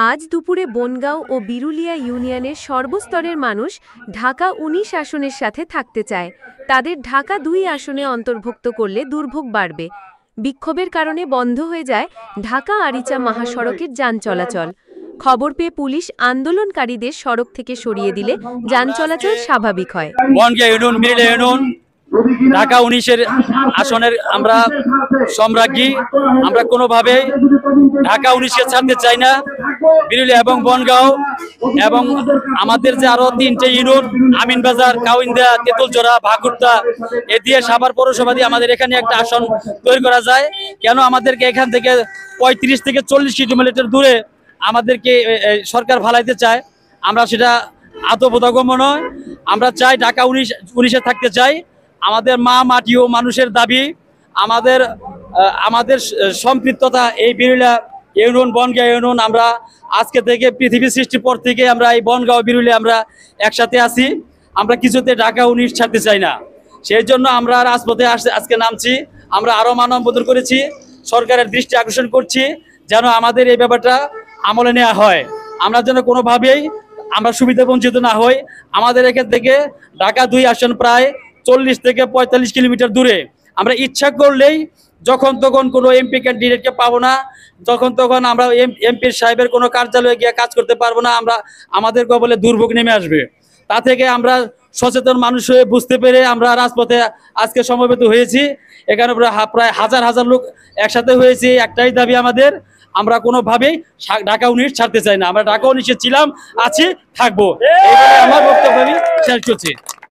আজ দুপুরে বনগাঁও ও বিরুলিয়া ইউনিয়নের সর্বস্তরের মানুষ ঢাকা ১৯ আসনের সাথে থাকতে চায়। তাদের ঢাকা ২ আসনে অন্তর্ভুক্ত করলে দুর্ভোগ বাড়বে। বিক্ষোভের কারণে বন্ধ হয়ে যায় ঢাকা আরিচা মহাসড়কের যান চলাচল। খবর পেয়ে পুলিশ আন্দোলনকারীদের সড়ক থেকে সরিয়ে দিলে যান চলাচল স্বাভাবিক হয়। ঢাকা ১৯-এর আসনের আমরা সম্রাজ্ঞী, আমরা কোনোভাবে ঢাকা ১৯-কে ছাড়তে চাই না। বিরুলিয়া এবং বনগাঁও এবং আমাদের যে আরো ৩টে ইউনিয়ন আমিনবাজার, কাউইন্দা, তেঁতুলজোড়া, ভাকুরতা এ দিয়ে সাভার পৌরসভা দিয়ে আমাদের এখানে একটা আসন তৈরি করা যায়। কেন আমাদেরকে এখান থেকে ৩৫ থেকে ৪০ কিলোমিটার দূরে আমাদেরকে সরকার ভালাইতে চায়? আমরা সেটা আদৌ বোধগম্য নয়। আমরা চাই ঢাকা ১৯-এ থাকতে চাই। আমাদের মা মাটি ও মানুষের দাবি, আমাদের সম্পৃক্ততা এই বিরুলিয়া ইউনিয়ন, বনগাঁও ইউনিয়ন। আমরা আজকে থেকে পৃথিবী সৃষ্টির পর থেকে আমরা এই বনগাঁও বিরুলিয়া আমরা একসাথে আছি। আমরা কিছুতে ঢাকা ১৯ ছাড়তে চাই না। সেই জন্য আমরা রাজপথে আজকে নামছি। আমরা আরও মানববন্ধন করেছি, সরকারের দৃষ্টি আকর্ষণ করছি যেন আমাদের এই ব্যাপারটা আমলে নেওয়া হয়। আমরা যেন কোনোভাবেই আমরা সুবিধা বঞ্চিত না হই। আমাদের এখান থেকে ঢাকা ২ আসন প্রায় ৪০ থেকে ৪৫ কিলোমিটার দূরে। আমরা ইচ্ছা করলেই যখন তখন কোনো এমপি ক্যান্ডিডেটকে পাবো না, তখন তখন আমরা এমপি সাহেবের কোনো কার্যালয়ে গিয়ে কাজ করতে পারবো না। আমাদের কবলে দুর্ভোগ নেমে আসবে। তা থেকে আমরা সচেতন মানুষ হয়ে বুঝতে পেরে আমরা রাজপথে আজকে সমবেত হয়েছি। এখানে প্রায় হাজার হাজার লোক একসাথে হয়েছি। একটাই দাবি আমাদের, আমরা কোনোভাবেই ঢাকা ১৯ ছাড়তে চাই না। আমরা ঢাকা ১৯-এ ছিলাম, আছি, থাকবো। এইভাবে আমার বক্তব্য শেষ করছি।